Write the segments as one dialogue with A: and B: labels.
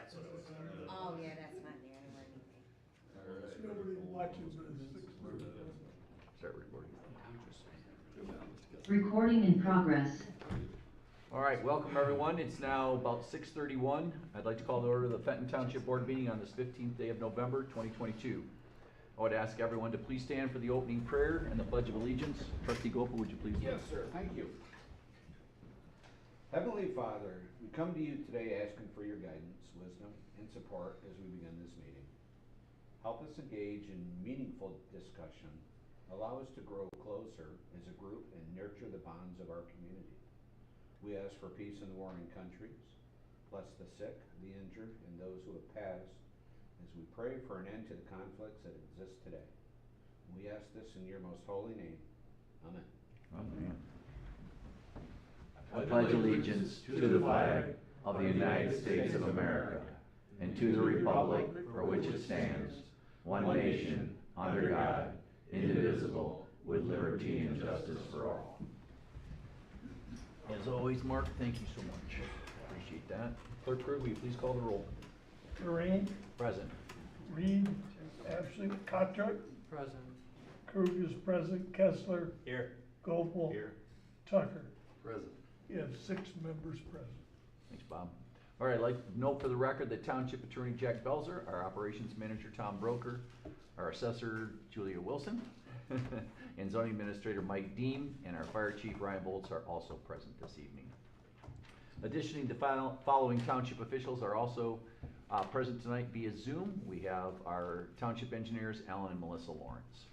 A: That's what it was.
B: Oh, yeah, that's not there anymore.
C: Nobody watches this.
D: Start recording.
E: Recording in progress.
D: All right, welcome everyone. It's now about 6:31. I'd like to call to order the Fenton Township Board meeting on this 15th day of November, 2022. I would ask everyone to please stand for the opening prayer and the Pledge of Allegiance. Trustee Gopal, would you please lead?
F: Yes, sir. Thank you. Heavenly Father, we come to you today asking for your guidance, wisdom, and support as we begin this meeting. Help us engage in meaningful discussion, allow us to grow closer as a group, and nurture the bonds of our community. We ask for peace in the warring countries. Bless the sick, the injured, and those who have passed as we pray for an end to the conflicts that exist today. We ask this in your most holy name. Amen.
D: Amen. I pledge allegiance to the flag of the United States of America and to the republic for which it stands, one nation, under God, indivisible, with liberty and justice for all. As always, Mark, thank you so much. Appreciate that. Clerk Crew, will you please call the roll?
C: Lorraine,
D: Present.
C: Reed, absent. Cotrick,
A: Present.
C: Krug is present. Kessler,
A: Here.
C: Gopal,
A: Here.
C: Tucker.
A: Present.
C: You have 6 members present.
D: Thanks, Bob. All right, I'd like to note for the record that Township Attorney Jack Belzer, our Operations Manager Tom Broker, our Assessor Julia Wilson, and Zoning Administrator Mike Deem, and our Fire Chief Ryan Bolts are also present this evening. Additionally, the following Township officials are also present tonight via Zoom. We have our Township Engineers, Alan and Melissa Lawrence.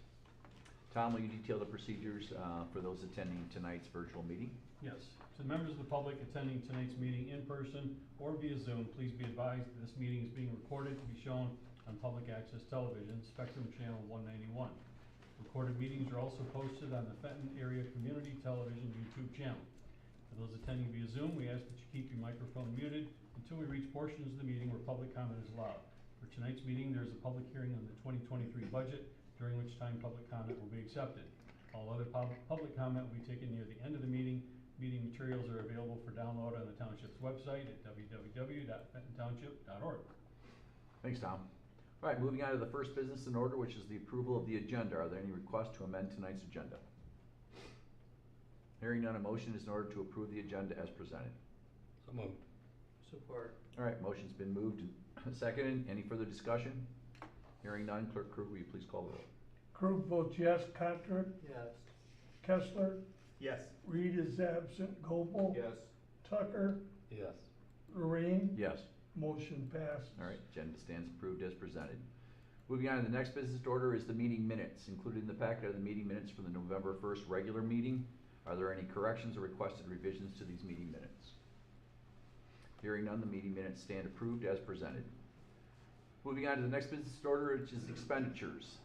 D: Tom, will you detail the procedures for those attending tonight's virtual meeting?
G: Yes. To members of the public attending tonight's meeting in person or via Zoom, please be advised that this meeting is being recorded to be shown on public access television, Spectrum Channel 191. Recorded meetings are also posted on the Fenton Area Community Television YouTube channel. For those attending via Zoom, we ask that you keep your microphone muted until we reach portions of the meeting where public comment is allowed. For tonight's meeting, there is a public hearing on the 2023 budget, during which time public comment will be accepted. All other public comment will be taken near the end of the meeting. Meeting materials are available for download on the Township's website at www.fentontownship.org.
D: Thanks, Tom. All right, moving on to the first business in order, which is the approval of the agenda. Are there any requests to amend tonight's agenda? Hearing none, a motion is in order to approve the agenda as presented.
A: So moved. Support.
D: All right, motion's been moved and seconded. Any further discussion? Hearing none, Clerk Krug, will you please call the roll?
C: Krug votes yes. Cotrick,
A: Yes.
C: Kessler,
A: Yes.
C: Reed is absent. Gopal,
F: Yes.
C: Tucker,
A: Yes.
C: Lorraine,
D: Yes.
C: motion passes.
D: All right, agenda stands approved as presented. Moving on to the next business order is the meeting minutes. Included in the packet are the meeting minutes for the November 1st regular meeting. Are there any corrections or requested revisions to these meeting minutes? Hearing none, the meeting minutes stand approved as presented. Moving on to the next business order, which is expenditures.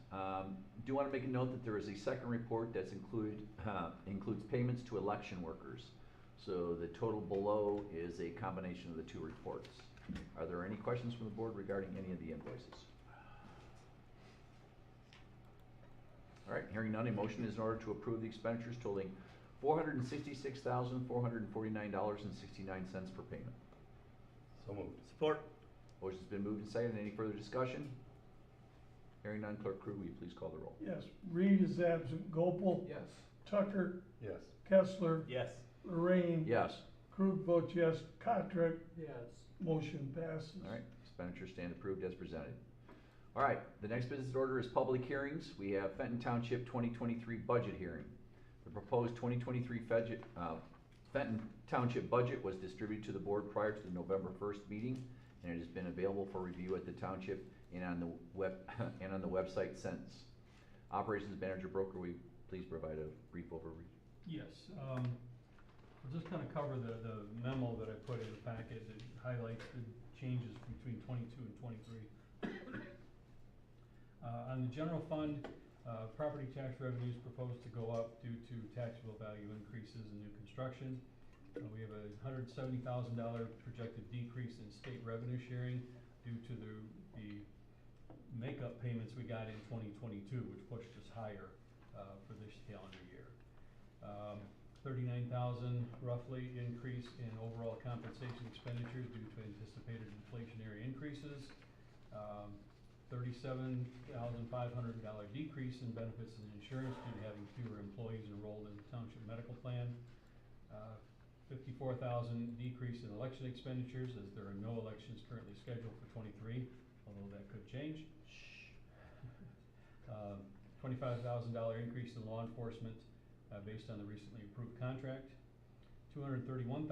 D: Do want to make a note that there is a second report that's includes payments to election workers. So the total below is a combination of the two reports. Are there any questions from the board regarding any of the invoices? All right, hearing none, a motion is in order to approve the expenditures totaling $466,449.69 for payment.
A: So moved. Support.
D: Motion's been moved and seconded. Any further discussion? Hearing none, Clerk Crew, will you please call the roll?
C: Yes. Reed is absent. Gopal,
F: Yes.
C: Tucker,
A: Yes.
C: Kessler,
A: Yes.
C: Lorraine,
D: Yes.
C: Krug votes yes. Cotrick,
A: Yes.
C: motion passes.
D: All right, expenditures stand approved as presented. All right, the next business order is public hearings. We have Fenton Township 2023 budget hearing. The proposed 2023 Fenton Township budget was distributed to the board prior to the November 1st meeting, and it has been available for review at the township and on the website since. Operations Manager Broker, will you please provide a brief overview?
G: Yes, I'll just kind of cover the memo that I put in the packet that highlights the changes between 22 and 23. On the general fund, property tax revenues proposed to go up due to taxable value increases in new construction. We have a $170,000 projected decrease in state revenue sharing due to the makeup payments we got in 2022, which pushed us higher for this calendar year. $39,000 roughly increase in overall compensation expenditures due to anticipated inflationary increases. $37,500 decrease in benefits and insurance due to having fewer employees enrolled in the Township medical plan. $54,000 decrease in election expenditures as there are no elections currently scheduled for '23, although that could change. $25,000 increase in law enforcement based on the recently approved contract. $231,000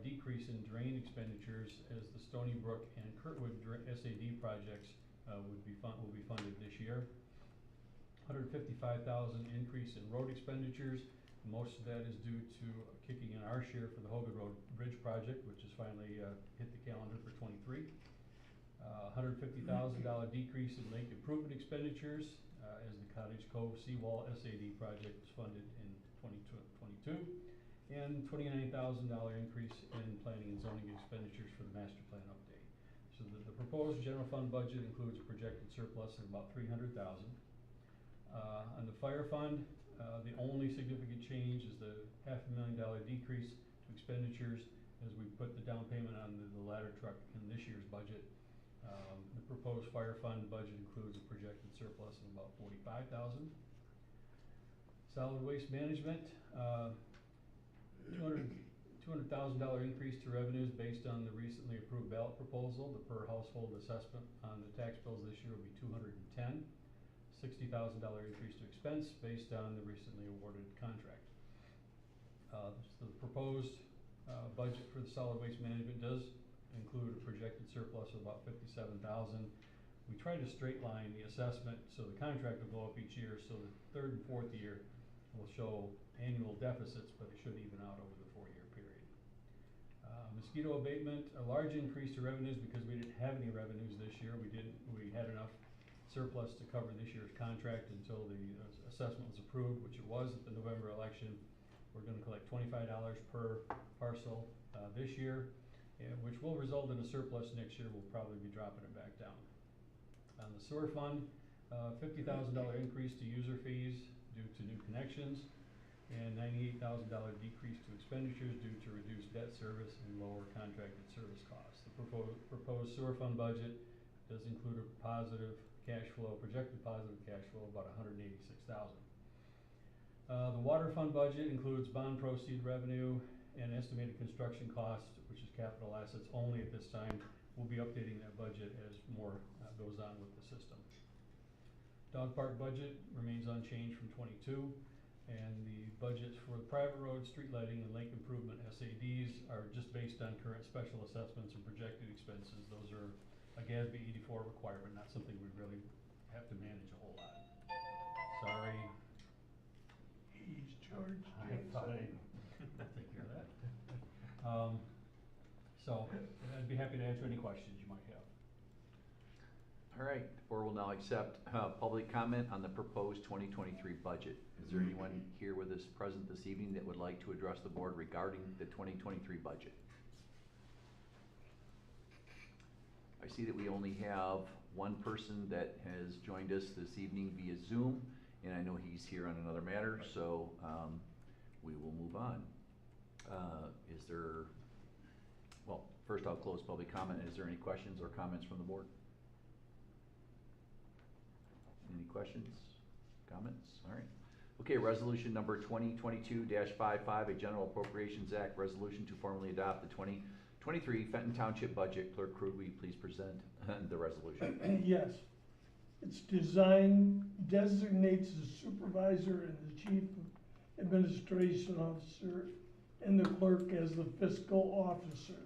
G: decrease in drain expenditures as the Stony Brook and Kirkwood SAD projects will be funded this year. $155,000 increase in road expenditures. Most of that is due to kicking in our share for the Hogan Road Bridge project, which has finally hit the calendar for '23. $150,000 decrease in lake improvement expenditures as the Cottage Cove Seawall SAD project was funded in 2022. And $29,000 increase in planning and zoning expenditures for the master plan update. So the proposed general fund budget includes a projected surplus of about $300,000. On the fire fund, the only significant change is the $500,000 decrease to expenditures as we put the down payment on the ladder truck in this year's budget. The proposed fire fund budget includes a projected surplus of about $45,000. Solid waste management, $200,000 increase to revenues based on the recently approved ballot proposal. The per household assessment on the tax bills this year will be $210. $60,000 increase to expense based on the recently awarded contract. So the proposed budget for the solid waste management does include a projected surplus of about $57,000. We try to straight line the assessment so the contract will go up each year, so the third and fourth year will show annual deficits, but it should even out over the 4-year period. Mosquito abatement, a large increase to revenues because we didn't have any revenues this year. We had enough surplus to cover this year's contract until the assessment was approved, which it was at the November election. We're gonna collect $25 per parcel this year, which will result in a surplus next year. We'll probably be dropping it back down. On the sewer fund, $50,000 increase to user fees due to new connections, and $98,000 decrease to expenditures due to reduced debt service and lower contracted service costs. The proposed sewer fund budget does include a positive cash flow, projected positive cash flow of about $186,000. The water fund budget includes bond proceed revenue and estimated construction costs, which is capital assets only at this time. We'll be updating that budget as more goes on with the system. Dog park budget remains unchanged from '22, and the budgets for the private roads, street lighting, and lake improvement SADs are just based on current special assessments and projected expenses. Those are a GASB 84 requirement, not something we really have to manage a whole lot. Sorry.
C: He's charged.
G: I thought I'd take care of that. So I'd be happy to answer any questions you might have.
D: All right, the board will now accept public comment on the proposed 2023 budget. Is there anyone here with us present this evening that would like to address the board regarding the 2023 budget? I see that we only have one person that has joined us this evening via Zoom, and I know he's here on another matter, so we will move on. Well, first I'll close public comment. Is there any questions or comments from the board? Any questions, comments? All right. Okay, resolution number 2022-55, a General Appropriations Act resolution to formally adopt the 2023 Fenton Township budget. Clerk Krug, will you please present the resolution?
C: Yes. It's designates the supervisor and the chief administration officer and the clerk as the fiscal officer.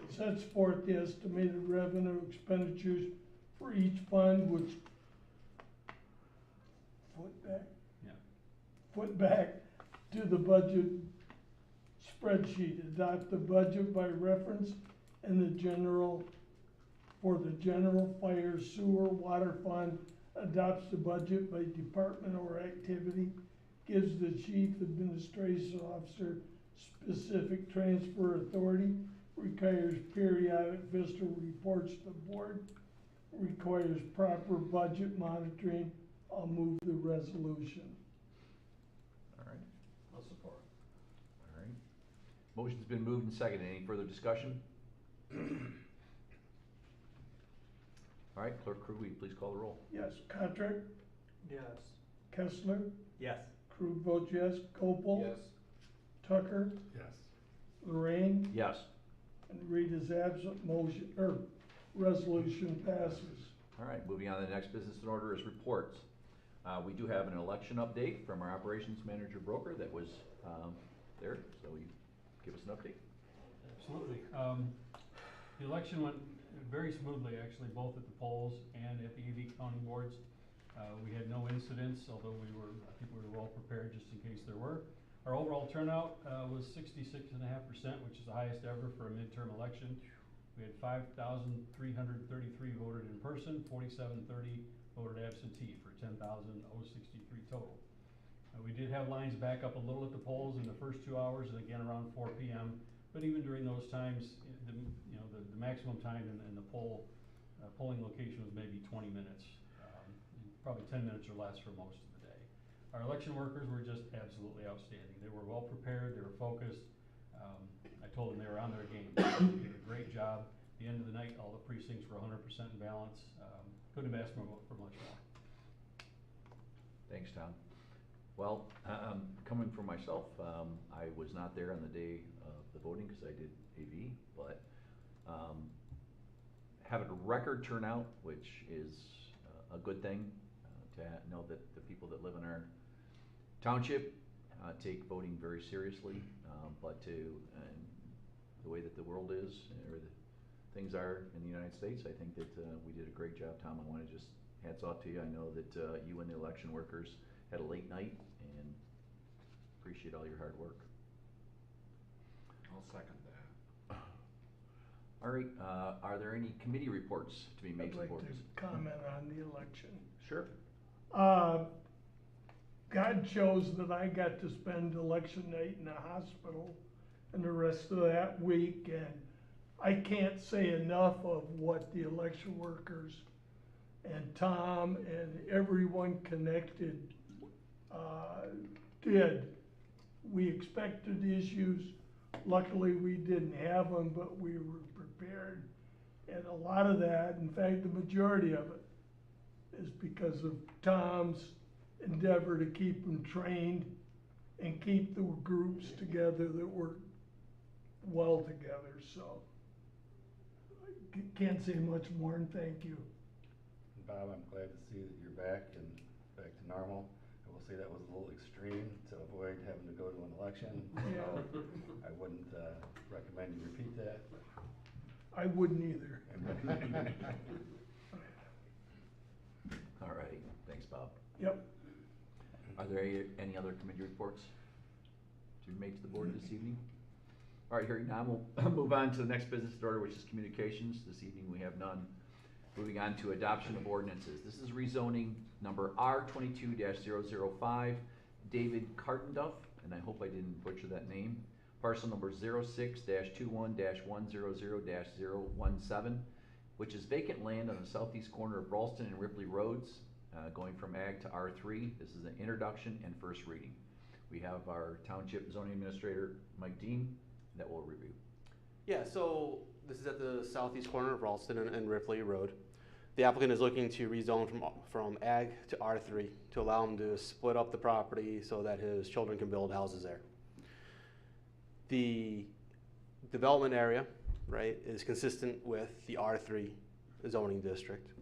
C: Sets forth the estimated revenue expenditures for each fund, which foot back to the budget spreadsheet. Adopt the budget by reference and for the general fire, sewer, water fund. Adopts the budget by department or activity. Gives the chief administration officer specific transfer authority. Requires periodic fiscal reports to the board. Requires proper budget monitoring. I'll move the resolution.
D: All right.
A: I'll support.
D: Motion's been moved and seconded. Any further discussion? All right, Clerk Crew, will you please call the roll?
C: Yes, Patrick,
A: Yes.
C: Kessler,
A: Yes.
C: Krug votes yes, Copel.
F: Yes.
C: Tucker,
A: Yes.
C: Lorraine,
D: Yes.
C: and Reed is absent, motion, resolution passes.
D: All right, moving on to the next business in order is reports. We do have an election update from our operations manager broker that was there, so you give us an update.
G: Absolutely. The election went very smoothly, actually, both at the polls and at the AV counting boards. We had no incidents, although people were well prepared just in case there were. Our overall turnout was 66.5%, which is the highest ever for a midterm election. We had 5,333 voted in person, 4,730 voted absentee for 10,063 total. We did have lines back up a little at the polls in the first 2 hours and again around 4 p.m. But even during those times, the maximum time in the polling location was maybe 20 minutes, probably 10 minutes or less for most of the day. Our election workers were just absolutely outstanding. They were well prepared, they were focused. I told them they were on their game. They did a great job. At the end of the night, all the precincts were 100% in balance. Couldn't have asked for much more.
D: Thanks, Tom. Well, coming from myself, I was not there on the day of the voting because I did AV, but having a record turnout, which is a good thing, to know that the people that live in our township take voting very seriously, but the way that the world is, or the things are in the United States, I think that we did a great job, Tom. I want to just hats off to you. I know that you and the election workers had a late night, and appreciate all your hard work.
F: I'll second that.
D: All right, are there any committee reports to be made
C: I'd
D: to the
C: like
D: board?
C: to comment on the election.
D: Sure.
C: God chose that I got to spend election night in the hospital and the rest of that week, and I can't say enough of what the election workers and Tom and everyone connected did. We expected issues. Luckily, we didn't have them, but we were prepared. And a lot of that, in fact, the majority of it, is because of Tom's endeavor to keep them trained and keep the groups together that work well together. So I can't say much more, and thank you.
A: Bob, I'm glad to see that you're back and back to normal. I will say that was a little extreme to avoid having to go to an election.
C: Yeah.
A: So I wouldn't recommend you repeat that.
C: I wouldn't either.
D: All righty, thanks, Bob.
C: Yep.
D: Are there any other committee reports to be made to the board this evening? All right, hearing none, we'll move on to the next business order, which is communications. This evening we have none. Moving on to adoption of ordinances. This is rezoning number R22-005, David Cartenduff, and I hope I didn't butcher that name. Parcel number 06-21-100-017, which is vacant land on the southeast corner of Ralston and Ripley Roads, going from Ag to R3. This is an introduction and first reading. We have our Township Zoning Administrator, Mike Dean, that will review.
E: Yeah, so this is at the southeast corner of Ralston and Ripley Road. The applicant is looking to rezone from Ag to R3 to allow him to split up the property so that his children can build houses there. The development area, right, is consistent with the R3 zoning district.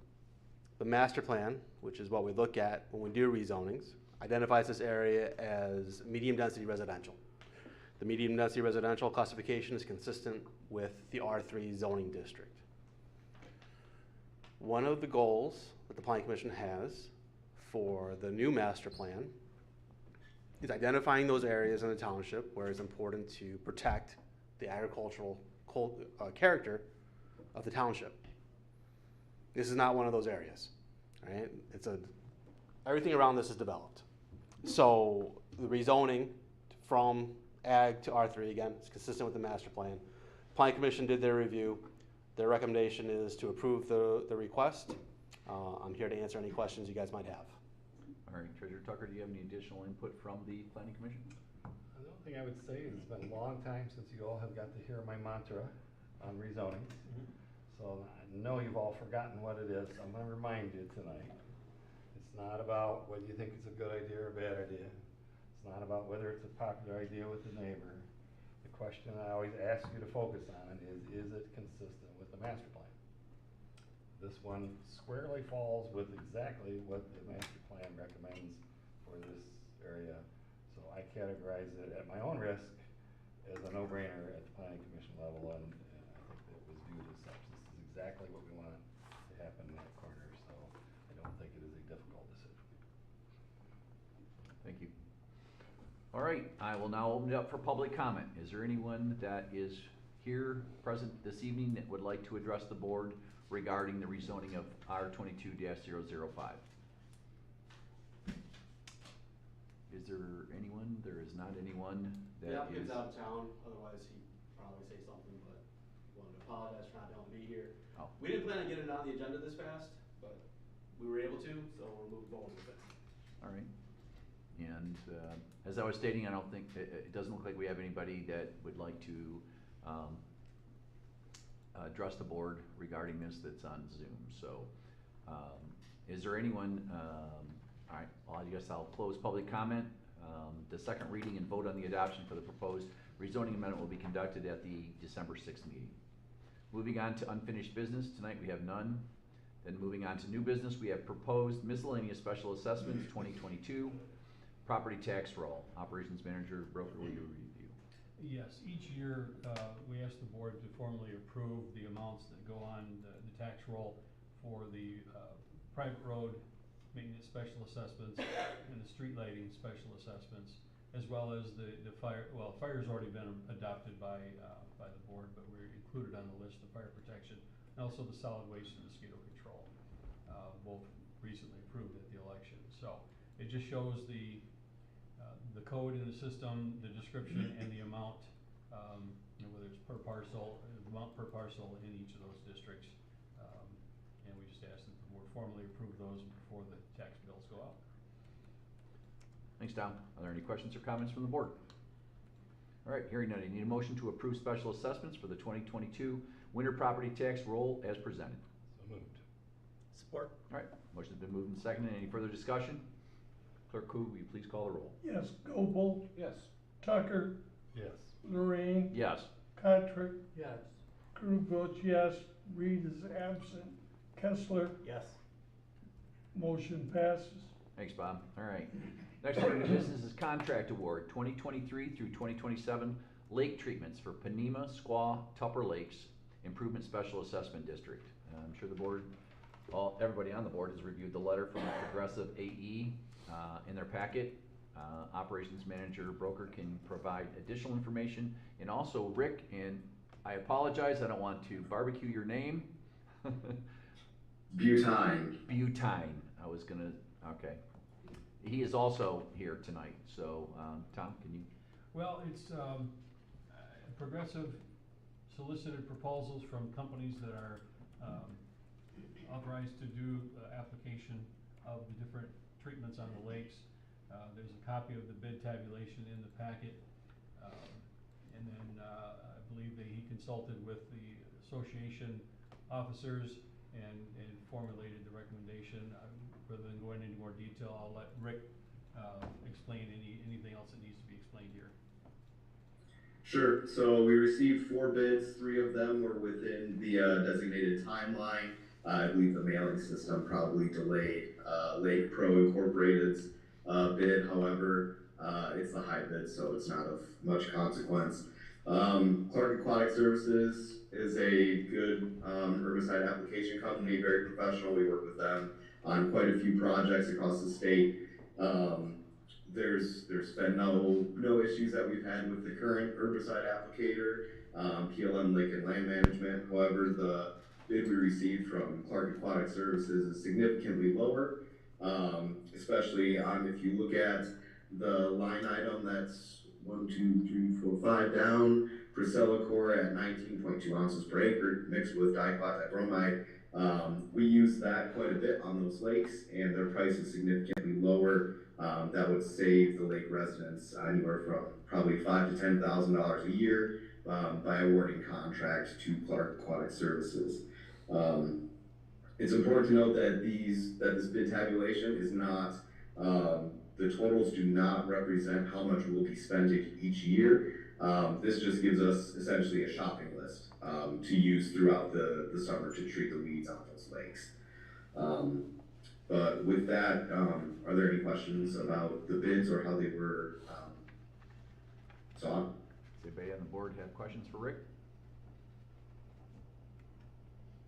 E: The master plan, which is what we look at when we do rezonings, identifies this area as medium density residential. The medium density residential classification is consistent with the R3 zoning district. One of the goals that the Planning Commission has for the new master plan is identifying those areas in the township where it's important to protect the agricultural character of the township. This is not one of those areas, right? Everything around this is developed. So the rezoning from Ag to R3, again, it's consistent with the master plan. Planning Commission did their review. Their recommendation is to approve the request. I'm here to answer any questions you guys might have.
D: All right, Treasurer Tucker, do you have any additional input from the Planning Commission?
A: The only thing I would say is it's been a long time since you all have got to hear my mantra on rezonings. So I know you've all forgotten what it is. I'm gonna remind you tonight. It's not about whether you think it's a good idea or a bad idea. It's not about whether it's a popular idea with the neighbor. The question I always ask you to focus on is it consistent with the master plan? This one squarely falls with exactly what the master plan recommends for this area. So I categorize it at my own risk as a no-brainer at the planning commission level, and I think that was viewed as such. This is exactly what we want to happen in that corner, so I don't think it is a difficult decision.
D: Thank you. All right, I will now open it up for public comment. Is there anyone that is here present this evening that would like to address the board regarding the rezoning of R22-005? Is there anyone? There is not anyone that
E: The
D: is.
E: applicant's out of town, otherwise he'd probably say something, but wanted to apologize for not being able to be here.
D: Oh.
E: We didn't plan on getting it on the agenda this fast, but we were able to, so we're moving forward with it.
D: All right. And as I was stating, I don't think, it doesn't look like we have anybody that would like to address the board regarding this that's on Zoom. So is there anyone, all right, well, I guess I'll close public comment. The second reading and vote on the adoption for the proposed rezoning amendment will be conducted at the December 6th meeting. Moving on to unfinished business, tonight we have none. Then moving on to new business, we have proposed miscellaneous special assessments 2022, property tax roll. Operations Manager Broker, will you review?
G: Yes, each year, we ask the board to formally approve the amounts that go on the tax roll for the private road maintenance special assessments and the street lighting special assessments, as well as the fire, well, fire's already been adopted by the board, but we're included on the list of fire protection, and also the solid waste and mosquito control, both recently approved at the election. So it just shows the code in the system, the description, and the amount, whether it's per parcel, the amount per parcel in each of those districts. And we just ask that the board formally approve those before the tax bills go out.
D: Thanks, Tom. Are there any questions or comments from the board? All right, hearing none, I need a motion to approve special assessments for the 2022 winter property tax roll as presented.
A: So moved.
E: Support.
D: All right, motion's been moved and seconded. Any further discussion? Clerk Koo, will you please call the roll?
C: Yes, Gobel,
F: Yes.
C: Tucker,
A: Yes.
C: Lorraine,
D: Yes.
C: Patrick,
E: Yes.
C: Drew votes yes, Reed is absent, Kessler,
E: Yes.
C: motion passes.
D: Thanks, Bob. All right. Next order of business is contract award 2023 through 2027 lake treatments for Panema, Squaw, Tupper Lakes Improvement Special Assessment District. I'm sure the board, everybody on the board has reviewed the letter from the Progressive AE in their packet. Operations Manager Broker can provide additional information. And also Rick, and I apologize, I don't want to barbecue your name.
H: Butine.
D: Butine. I was gonna, okay. He is also here tonight, so, Tom, can you?
G: Well, it's Progressive solicited proposals from companies that are authorized to do application of the different treatments on the lakes. There's a copy of the bid tabulation in the packet. And then I believe that he consulted with the association officers and formulated the recommendation. Rather than going into more detail, I'll let Rick explain anything else that needs to be explained here.
H: Sure. So we received 4 bids. 3 of them were within the designated timeline. I believe the mailing system probably delayed Lake Pro Incorporated's bid. However, it's the high bid, so it's not of much consequence. Clark Aquatic Services is a good herbicide application company, very professional. We work with them on quite a few projects across the state. There's been no issues that we've had with the current herbicide applicator, PLM Lake and Land Management. However, the bid we received from Clark Aquatic Services is significantly lower, especially if you look at the line item that's 1, 2, 3, 4, 5 down Priscillacor at 19.2 ounces per acre mixed with diclotide bromide. We use that quite a bit on those lakes, and their price is significantly lower. That would save the lake residents anywhere from probably $5,000 to $10,000 a year by awarding contracts to Clark Aquatic Services. It's important to note that this bid tabulation is not, the totals do not represent how much will be spent each year. This just gives us essentially a shopping list to use throughout the summer to treat the weeds on those lakes. But with that, are there any questions about the bids or how they were sought?
D: Does anybody on the board have questions for Rick?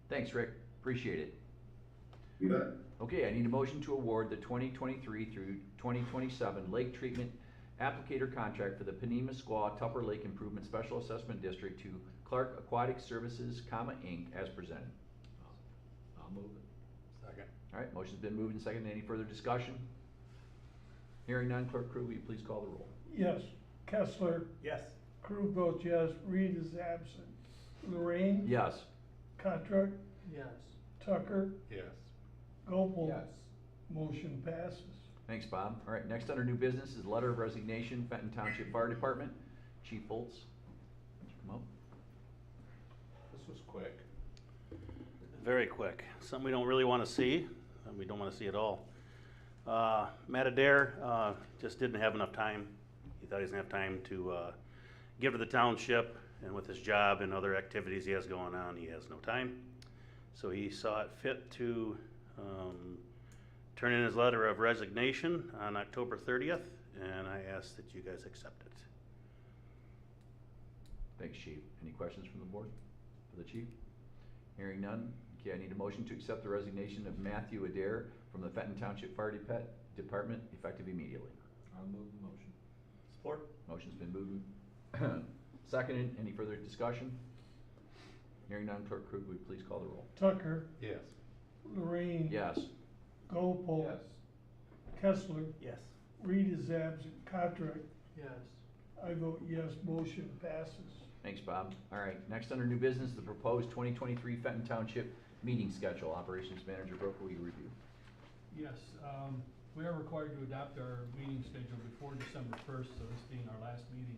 D: Thanks, Rick. Appreciate it.
H: You bet.
D: Okay, I need a motion to award the 2023 through 2027 lake treatment applicator contract for the Panema Squaw Tupper Lake Improvement Special Assessment District to Clark Aquatic Services, Inc. as presented.
F: I'll move it.
A: Second.
D: All right, motion's been moved and seconded. Any further discussion? Hearing none, Clerk Crew, will you please call the roll?
C: Yes. Kessler.
F: Yes.
C: Crew votes yes. Reed is absent. Lorraine.
D: Yes.
C: Contract.
F: Yes.
C: Tucker.
A: Yes.
C: Gopel.
F: Yes.
C: Motion passes.
D: Thanks, Bob. All right, next under new business is letter of resignation, Fenton Township Fire Department. Chief Foltz, would you come up?
F: This was quick.
I: Very quick. Something we don't really want to see, and we don't want to see at all. Matt Adair just didn't have enough time. He thought he was going to have time to give to the township, and with his job and other activities he has going on, he has no time. So he saw it fit to turn in his letter of resignation on October 30th, and I ask that you guys accept it.
D: Thanks, Chief. Any questions from the board for the chief? Hearing none. Okay, I need a motion to accept the resignation of Matthew Adair from the Fenton Township Fire Department effective immediately.
F: I'll move the motion.
I: Support.
D: Motion's been moved. Seconded. Any further discussion? Hearing none, Clerk Krug, will you please call the roll?
C: Tucker.
A: Yes.
C: Lorraine.
D: Yes.
C: Gopel.
F: Yes.
C: Kessler.
I: Yes.
C: Reed is absent. Contract.
F: Yes.
C: I vote yes. Motion passes.
D: Thanks, Bob. All right, next under new business, the proposed 2023 Fenton Township meeting schedule. Operations Manager Broker, will you review?
G: Yes, we are required to adopt our meeting schedule before December 1st, so this being our last meeting,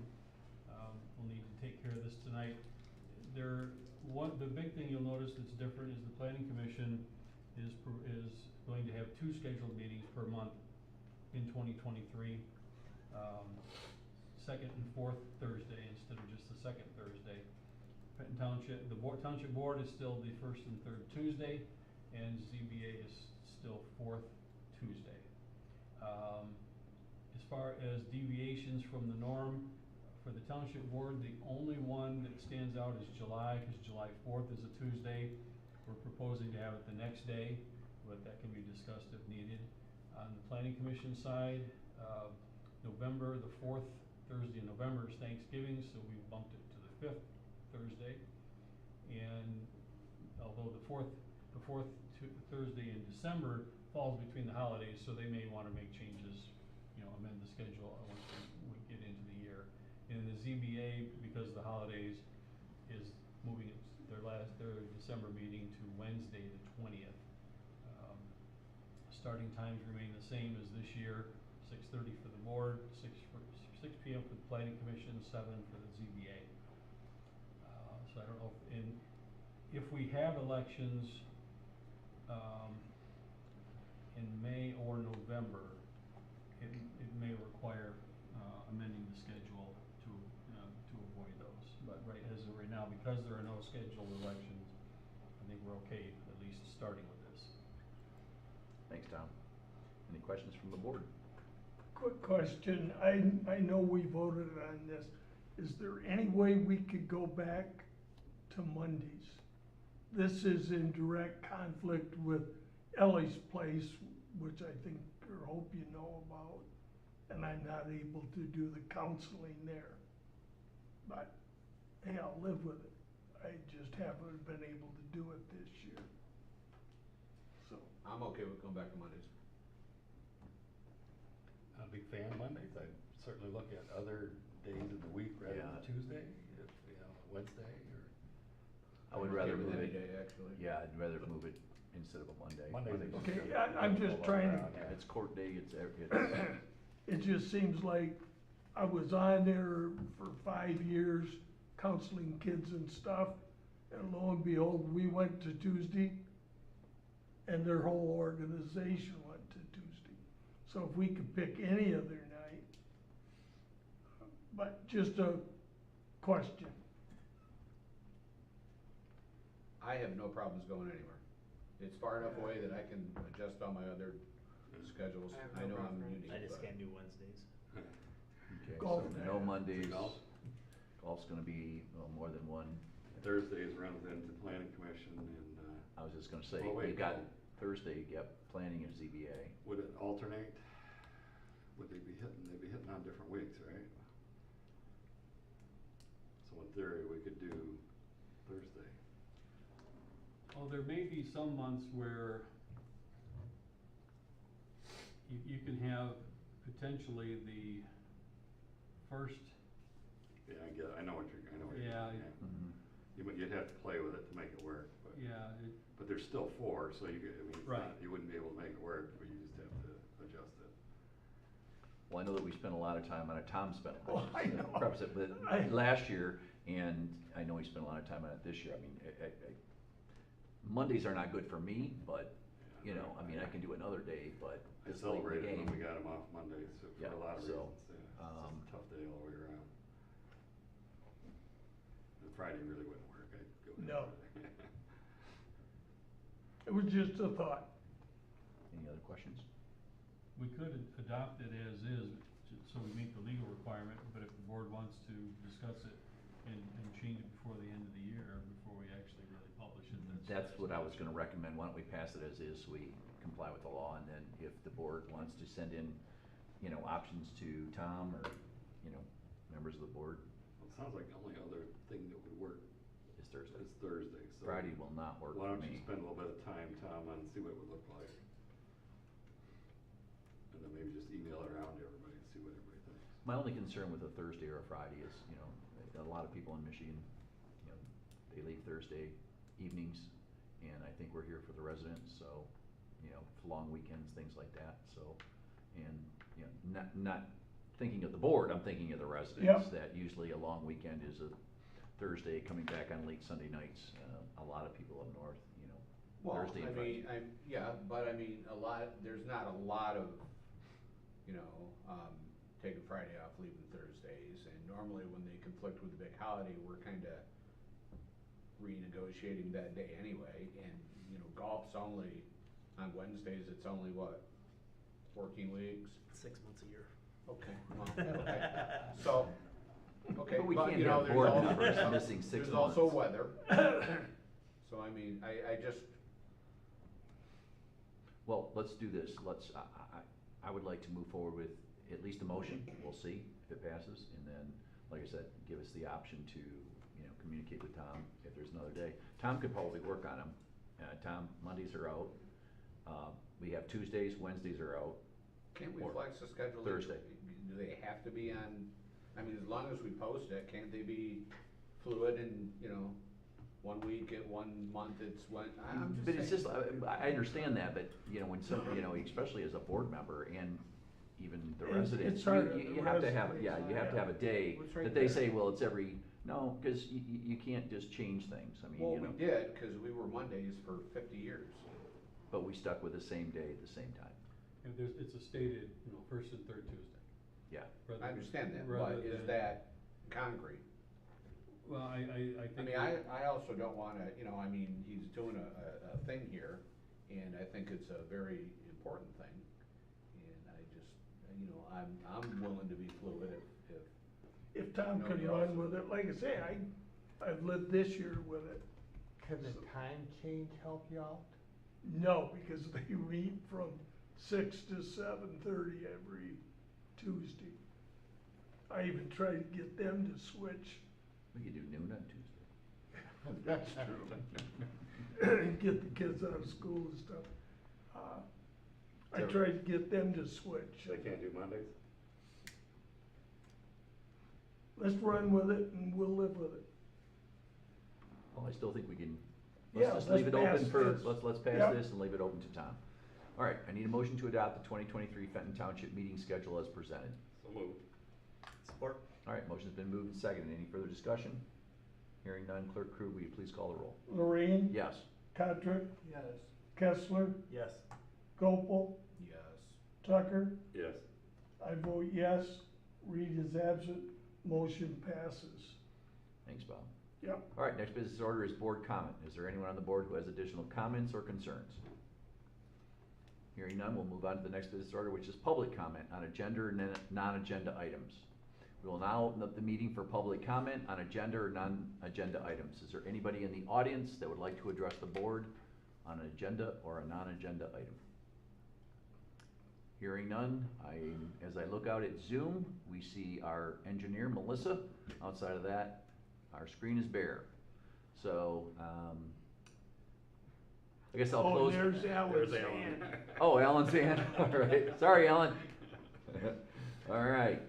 G: we'll need to take care of this tonight. The big thing you'll notice that's different is the Planning Commission is going to have 2 scheduled meetings per month in 2023. Second and fourth Thursday instead of just the second Thursday. Fenton Township, the Township Board is still the first and third Tuesday, and ZBA is still fourth Tuesday. As far as deviations from the norm, for the Township Board, the only one that stands out is July, because July 4th is a Tuesday. We're proposing to have it the next day, but that can be discussed if needed. On the Planning Commission side, November, the 4th Thursday in November is Thanksgiving, so we bumped it to the 5th Thursday. And although the fourth Thursday in December falls between the holidays, so they may want to make changes, amend the schedule once we get into the year. And the ZBA, because of the holidays, is moving their December meeting to Wednesday the 20th. Starting times remain the same as this year, 6:30 for the board, 6 p.m. for the Planning Commission, 7 for the ZBA. So I don't know if we have elections in May or November, it may require amending the schedule to avoid those. But as of right now, because there are no scheduled elections, I think we're okay at least starting with this.
D: Thanks, Tom. Any questions from the board?
C: Quick question. I know we voted on this. Is there any way we could go back to Mondays? This is in direct conflict with Ellie's place, which I think or hope you know about, and I'm not able to do the counseling there. But hey, I'll live with it. I just haven't been able to do it this year. So
F: I'm okay with going back to Mondays.
A: I'm a big fan of Mondays. I'd certainly look at other days of the week rather than
D: Yeah.
A: Tuesday. If,
D: would rather
F: Okay with
D: move
F: any
D: it,
F: day, actually.
D: yeah, I'd rather move it instead of a Monday.
A: Monday's
C: Okay, I'm just trying to,
D: It's court day, it's,
C: it just seems like I was on there for 5 years counseling kids and stuff, and lo and behold, we went to Tuesday, and their whole organization went to Tuesday. So if we could pick any other night, but just a question.
F: I have no problems going anywhere. It's far enough away that I can adjust all my other schedules. I know I'm unique,
J: I just
F: but-
J: can't do Wednesdays.
D: okay,
C: Golf.
D: so no Mondays.
A: Golf?
D: Golf's gonna be, well, more than one.
A: Thursdays runs into planning commission and,
D: I was just gonna say,
A: Oh, wait,
D: you got
A: no.
D: Thursday, you got planning and ZBA.
A: would it alternate? Would they be hitting, they'd be hitting on different weeks, right? So in theory, we could do Thursday.
G: Oh, there may be some months where you can have potentially the first,
A: Yeah, I know what you're,
G: Yeah,
D: Mhm.
A: You'd have to play with it to make it work, but.
G: yeah,
A: But there's still 4, so you could, I mean, it's
G: Right.
A: not, you wouldn't be able to make it work, but you just have to adjust it.
D: Well, I know that we spent a lot of time on it, Tom spent,
C: Oh, I know.
D: preface it, but last year, and I know he spent a lot of time on it this year, I mean, Mondays are not good for me, but, you know, I mean, I can do another day, but
A: I
D: it's late in the
A: celebrated
D: game.
A: when we got them off Mondays for
D: Yeah,
A: a lot of
D: so,
A: reasons, yeah. It's a tough day all the way around. And Friday really wouldn't work, I'd go. with
C: No.
A: Friday.
C: It was just a thought.
D: Any other questions?
G: we could adopt it as is, so we meet the legal requirement, but if the board wants to discuss it and change it before the end of the year, before we actually really publish it,
D: That's what I was gonna recommend, why don't we pass it as is, so we comply with the law, and then if the board wants to send in, you know, options to Tom or, you know, members of the board,
A: Well, it sounds like the only other thing that would work
D: it's Thursday.
A: is Thursday, so.
D: Friday will not work
A: Why
D: for
A: don't you
D: me.
A: spend a little bit of time, Tom, on see what it would look like? And then maybe just email it around to everybody and see what everybody thinks.
D: My only concern with a Thursday or a Friday is, you know, a lot of people in Michigan, you know, they leave Thursday evenings, and I think we're here for the residents, so, you know, long weekends, things like that, so, and, you know, not thinking of the board, I'm thinking of the residents, that usually a long weekend is a Thursday, coming back on late Sunday nights, a lot of people up north, you know,
F: Well,
D: Thursday and Friday.
F: yeah, but I mean, there's not a lot of, you know, taking Friday off, leaving Thursdays, and normally when they conflict with a big holiday, we're kinda renegotiating that day anyway, and, you know, golf's only, on Wednesdays, it's only what, 14 weeks?
J: 6 months a year.
F: Okay, well, okay, so, okay,
D: But we
F: but,
D: can't
F: you know,
D: have
F: there's
D: board
F: also,
D: members missing 6
F: there's also
D: months.
F: weather. So I mean, I just,
D: Well, let's do this, I would like to move forward with at least a motion, we'll see if it passes, and then, like I said, give us the option to, you know, communicate with Tom if there's another day. Tom could probably work on them, Tom, Mondays are out, we have Tuesdays, Wednesdays are out.
F: can't we
D: Or
F: flex the schedule?
D: Thursday.
F: Do they have to be on, I mean, as long as we post it, can't they be fluid and, you know, 1 week at 1 month, it's one, I'm just
D: But it's
F: saying.
D: just, I understand that, but, you know, when some, you know, especially as a board member and even the residents,
C: it's hard
D: you
C: on the
D: have to have,
C: residents,
D: yeah, you have to have a day
F: What's right
D: that they
F: there?
D: say, well, it's every, no, cause you can't just change things, I mean,
F: Well,
D: you
F: we
D: know.
F: did, cause we were Mondays for 50 years.
D: But we stuck with the same day at the same time,
G: and it's a stated, you know, first and third Tuesday.
D: yeah.
G: rather-
F: I understand that,
G: rather
F: but is
G: than-
F: that concrete?
G: Well, I
F: I
G: think.
F: mean, I also don't wanna, you know, I mean, he's doing a thing here, and I think it's a very important thing. And I just, you know, I'm willing to be fluid if
C: If Tom
F: Nobody
C: could
F: else.
C: run with it, like I say, I've lived this year with it.
K: Can the time change help you out?
C: No, because they meet from 6 to 7:30 every Tuesday. I even tried to get them to switch,
D: We could do noon on Tuesday.
K: That's true.
C: and get the kids out of school and stuff. I
D: So-
C: tried to get them to switch.
A: They can't do Mondays?
C: Let's run with it and we'll live with it.
D: Well, I still think we can,
C: Yeah,
D: let's just
C: let's
D: leave it open
C: pass
D: for,
C: this.
D: let's pass
C: Yep.
D: this and leave it open to Tom. All right, I need a motion to adopt the 2023 Fenton Township meeting schedule as presented.
A: So moved. Support.
D: All right, motion's been moved and seconded. Any further discussion? Hearing none, Clerk Crew, will you please call the roll?
C: Lorraine,
D: Yes.
C: Patrick,
K: Yes.
C: Kessler,
K: Yes.
C: Gopel,
F: Yes.
C: Tucker.
A: Yes.
C: I vote yes. Reed is absent. Motion passes.
D: Thanks, Bob.
C: Yep.
D: All right, next business order is board comment. Is there anyone on the board who has additional comments or concerns? Hearing none, we'll move on to the next business order, which is public comment on agenda or non-agenda items. We will now open up the meeting for public comment on agenda or non-agenda items. Is there anybody in the audience that would like to address the board on an agenda or a non-agenda item? Hearing none, as I look out at Zoom, we see our engineer, Melissa. Outside of that, our screen is bare. So, I guess I'll
C: Oh,
D: close.
C: there's Alan's
A: There's Alan.
C: hand.
D: Oh, Alan's hand, all right. Sorry, Alan. All right.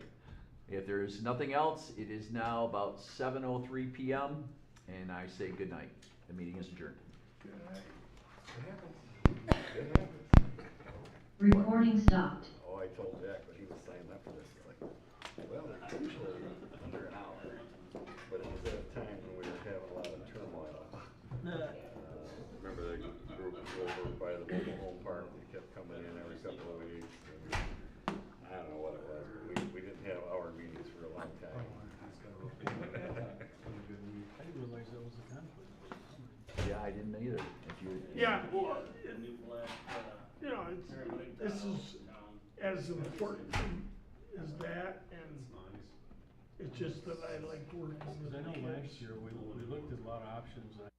D: If there's nothing else, it is now about 7:03 PM, and I say good night. The meeting is adjourned.
J: Recording stopped.
A: Oh, I told Jack, but he was signing up for this, like, well, it's usually under an hour, but it was at a time when we were having a lot of turmoil. Remember the group over by the mobile home park, they kept coming in every couple of weeks, and I don't know what it was, we didn't have hour meetings for a long time.
G: I didn't realize that was a conflict.
D: Yeah, I didn't either. If you.
C: Yeah, well, you know, this is as important as that, and it's just that I like working with
G: Because I know
C: the
G: last
C: kids.
G: year, we looked at a lot of options, and